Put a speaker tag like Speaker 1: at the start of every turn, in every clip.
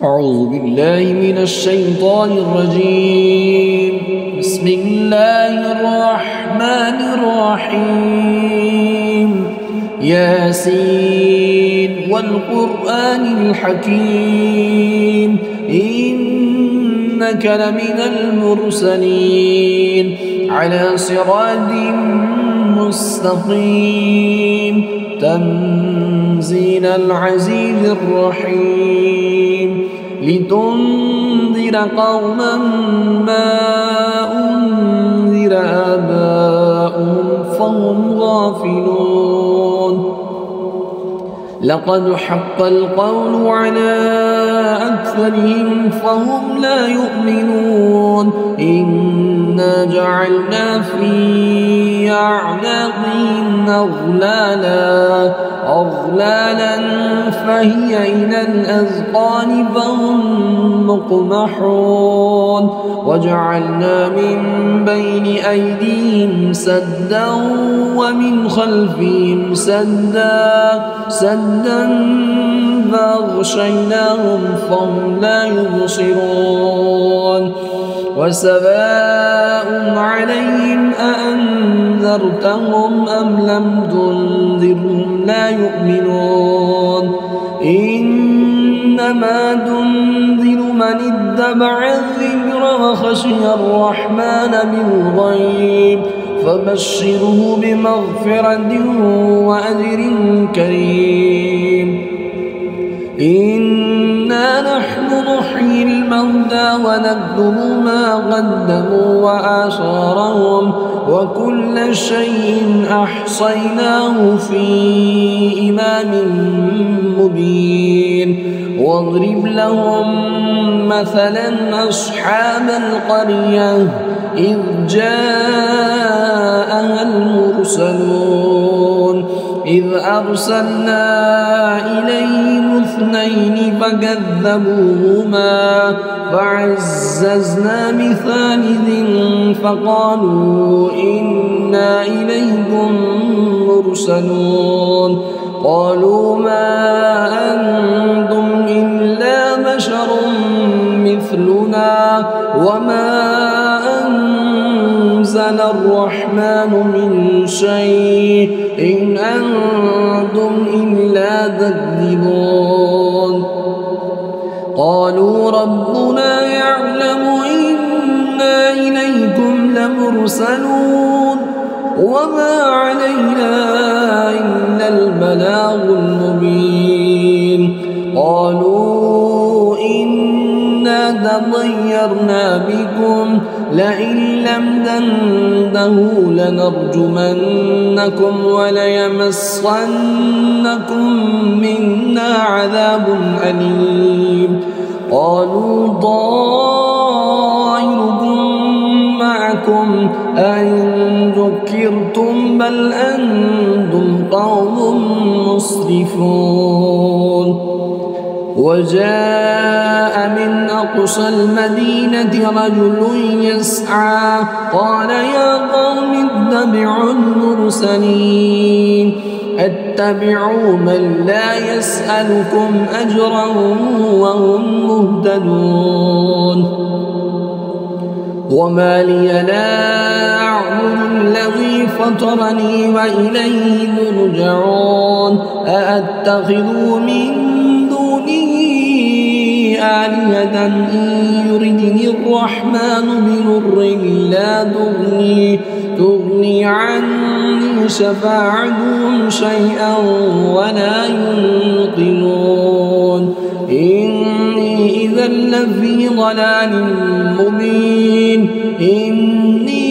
Speaker 1: أعوذ بالله من الشيطان الرجيم. بسم الله الرحمن الرحيم. ياسين والقرآن الحكيم إنك لمن المرسلين على صراط مستقيم تنزيل العزيز الرحيم لتنذر قوما ما أنذر آباؤهم فهم غافلون. لقد حق القول على أكثرهم فهم لا يؤمنون. إنا جعلنا في أعناقهم أغلالا فهي إلى الأذقان فهم مقمحون. وجعلنا من بين أيديهم سدا ومن خلفهم سدا فأغشيناهم فهم لا يبصرون. وسواء عليهم أأنذرتهم أم لم تنذرهم لا يؤمنون. إنما تنذر من اتبع الذكر وخشي الرحمن بالغيب فبشره بمغفرة وأجر كريم. إنا نحن نحيي الموتى ونكتب ما قدموا وآثارهم وكل شيء أحصيناه في إمام مبين. واضرب لهم مثلا أصحاب القرية إذ جاءها المرسلون إذ أرسلنا إليهم اثنين فكذبوهما فعززنا بثالث فقالوا إنا إليكم مرسلون. قالوا ما أنتم إلا بشر مثلنا وما أنزل الرحمن من شيء إن أنتم إلا تكذبون. قالوا ربنا يعلم إنا إليكم لمرسلون وما علينا إلا البلاغ المبين. قالوا إنا تطيرنا بكم لئن لم تنتهوا لنرجمنكم وليمسنكم منا عذاب أليم. قالوا طائركم معكم أئن ذكرتم بل أنتم قوم مسرفون. وجاء من أقصى المدينة رجل يسعى قال يا قوم اتبعوا المرسلين اتبعوا من لا يسألكم أجرا وهم مهتدون. وما لي لا أعبد الذي فطرني وإليه ترجعون. أأتخذ من دونه آلهة إن يردني الرحمن بضر لا تغني عني شفاعتهم شيئا ولا ينقذون. إني إذا لفي ضلال مبين. إني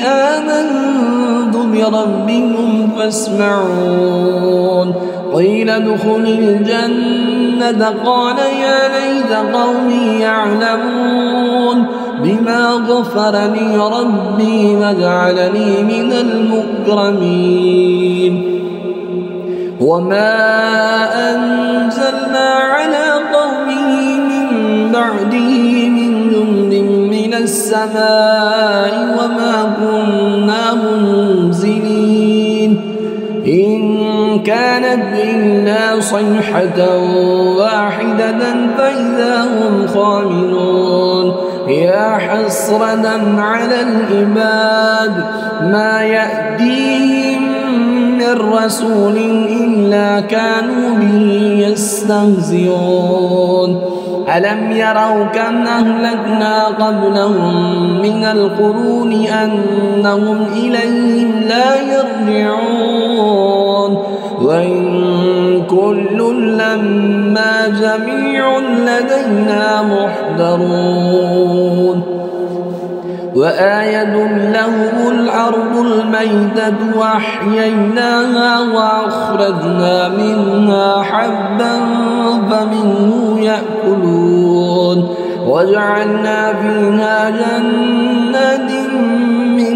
Speaker 1: آمنت بربكم فاسمعون. قيل ادخل الجنة قال يا ليت قومي يعلمون بما غفر لي ربي وجعلني من المكرمين. وما أنزلنا على قومه من بعده من جند من السماء وما كنا منزلين. إن كانت إلا صيحة واحدة فإذا هم خامدون يا حسرة على العباد ما يأتيهم من رسول إلا كانوا به يستهزئون ألم يروا كم أهلكنا قبلهم من القرون أنهم إليهم لا يرجعون وإن كل لما جميع لدينا محضرون وآية لهم الأرض الميتة وأحييناها وأخرجنا منها حبا فمنه يأكلون وجعلنا فيها جنات من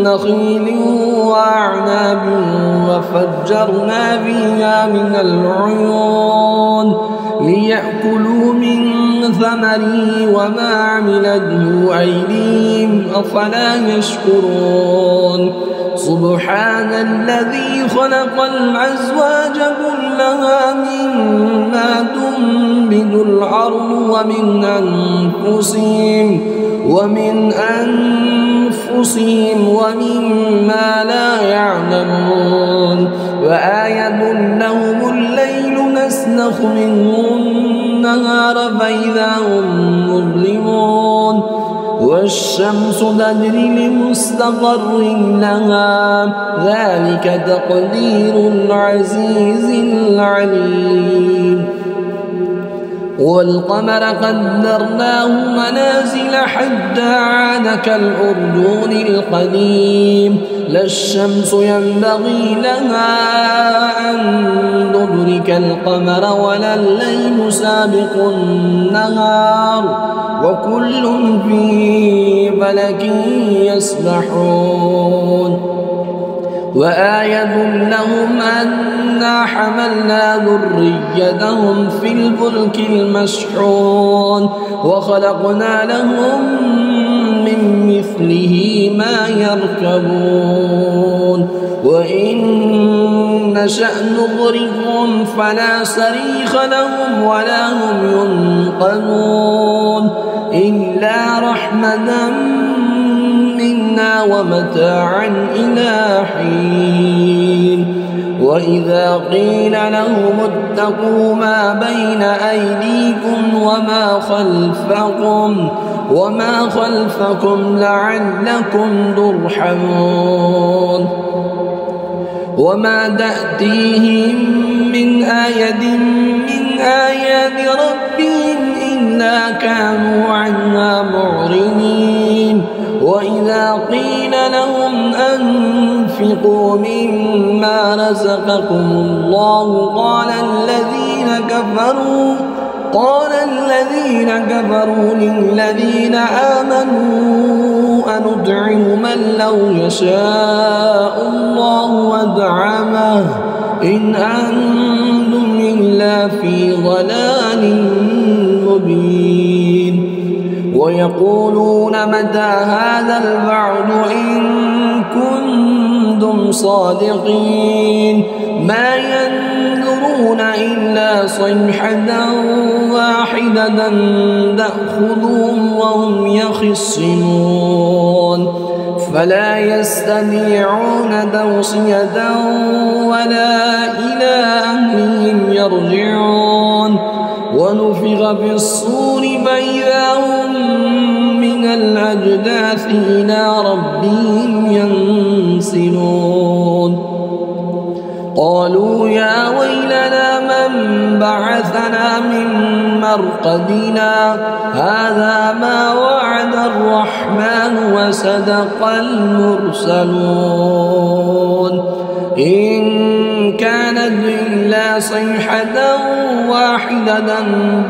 Speaker 1: نخيل وأعناب وفجرنا فيها من العيون ليأكلوا من ثمره وما عملته أيديهم أفلا يشكرون سبحان الذي خلق الأزواج كلها مما تنبت الأرض ومن أنفسهم ومما لا يعلمون وآية لهم الليل نسلخ منه النهار فإذا هم مظلمون والشمس تجري لمستقر لها ذلك تقدير العزيز العليم والقمر قدرناه منازل حتى عاد كالأرجون القديم لا الشمس ينبغي لها أن تدرك القمر ولا الليل سابق النهار وكل في فلك يسبحون وآية لهم أنا حملنا ذريتهم في الفلك المشحون وخلقنا لهم من مثله ما يركبون وإن نشأ نغرقهم فلا صريخ لهم ولا هم ينقذون إلا رحمة منا ومتاعا إلى حين وإذا قيل لهم اتقوا ما بين أيديكم وما خلفكم لعلكم ترحمون وما تأتيهم من آية من آيات ربهم إلا كانوا عنها معرضين وإذا قيل لهم أنفقوا مما رزقكم الله قال الذين كفروا للذين آمنوا أنطعم من لو يشاء الله أطعمه إن أنتم إلا في ضلال مبين ويقولون متى هذا الوعد إن كنتم صادقين ما ينظرون إلا صيحة واحدة تأخذهم وهم يخصمون فلا يستطيعون توصية ولا إلى أهلهم يرجعون ونفخ في الصور فإذا هم من الأجداث إلى ربهم ينسلون قالوا يا ويلنا من بعثنا من مرقدنا هذا ما وعد الرحمن وصدق المرسلون إن كانت إلا صيحة واحدة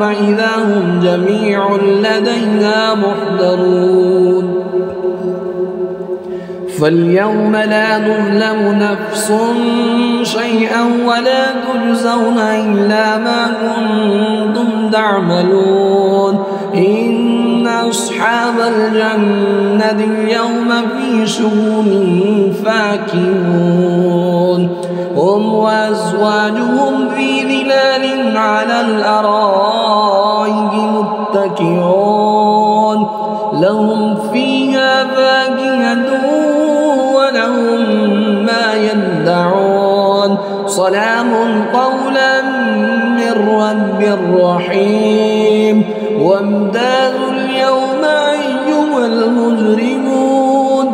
Speaker 1: فإذا هم جميع لدينا محضرون فاليوم لا تظلم نفس شيئا ولا تجزون إلا ما كنتم تعملون إن أصحاب الجنة اليوم في شغل فاكهون هم وأزواجهم في ظلال على الأرائك متكئون لهم فيها فاكهة ولهم ما يدعون سلام قولا من رب رحيم وامتازوا اليوم أيها المجرمون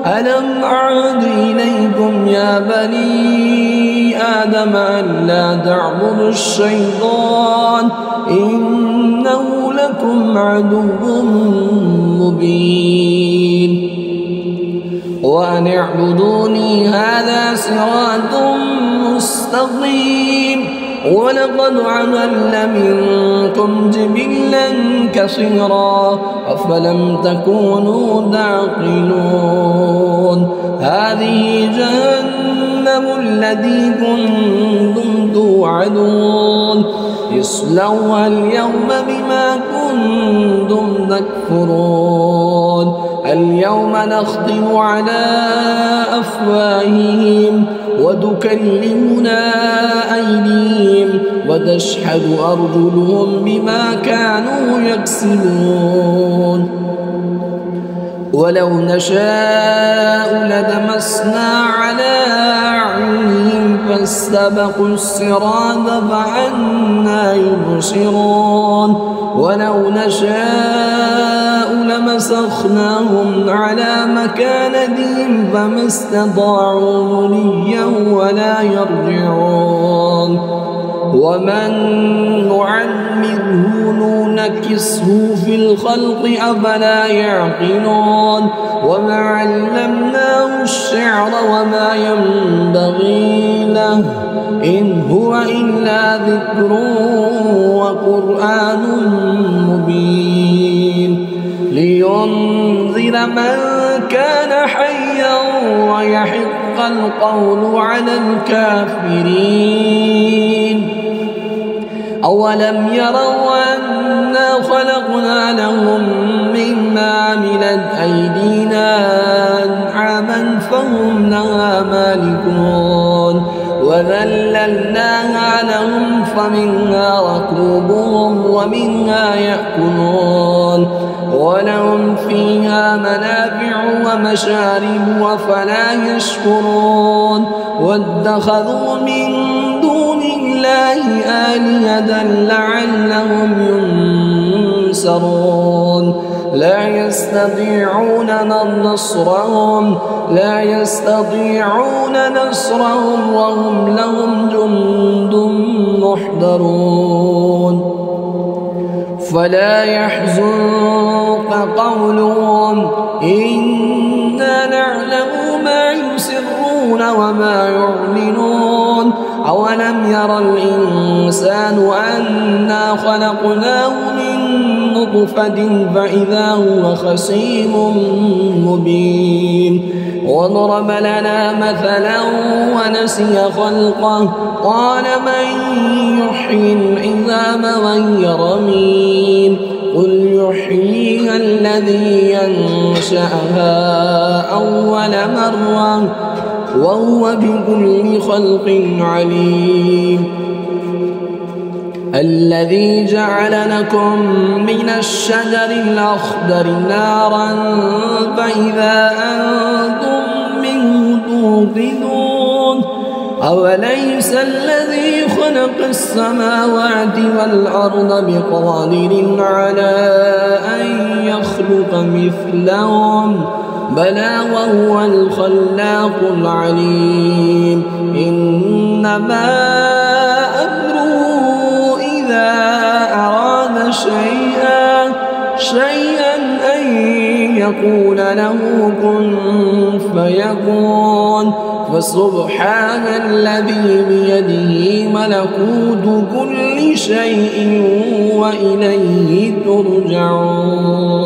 Speaker 1: ألم أعهد إليكم يا بني آدم ألا تعبدوا الشيطان إنه لكم عدو مبين وأن اعبدوني هذا صراط مستقيم ولقد عملنا منكم جبلا كثيرا أفلم تكونوا تعقلون هذه جهنم التي كنتم توعدون اصلوها اليوم بما كنتم تكفرون اليوم نختم على أفواههم وتكلمنا أيديهم وتشهد أرجلهم بما كانوا يكسبون ولو نشاء لدمسنا على أعينهم فاستبقوا الصراط فأنى يبصرون ولو نشاء لمسخناهم على مكانتهم فما استطاعوا مضيا ولا يرجعون ومن نعمره ننكسه في الخلق أفلا يعقلون وما علمناه الشعر وما ينبغي له إن هو إلا ذكر وقرآن مبين لينذر من كان حيا ويحق القول على الكافرين أولم يروا أنا خلقنا لهم مما عملت أيدينا أنعاما فهم لها مالكون وذللناها لهم فمنها ركوبهم ومنها يأكلون ولهم فيها منافع ومشارب وفلا يشكرون واتخذوا من دون الله آلهة لعلهم ينصرون لا يستطيعون نصرهم وهم لهم جند محضرون فلا يحزنك قولهم إنا نعلم ما يسرون وما يعلنون أولم ير الإنسان أنا خلقناه من نطفة فإذا هو خصيم مبين وضرب لنا مثلا ونسي خلقه قال من يحيي العظام وهي رميم قل يحييها الذي ينشأها أول مرة وهو بكل خلق عليم الذي جعل لكم من الشجر الأخضر نارا فإذا أنتم منه توقدون أوليس الذي خلق السماوات والأرض بقادر على أن يخلق مثلهم بلى وهو الخلاق العليم إنما أمره إذا أراد شيئا أن يقول له كن فيكون فسبحان الذي بيده ملكوت كل شيء وإليه ترجعون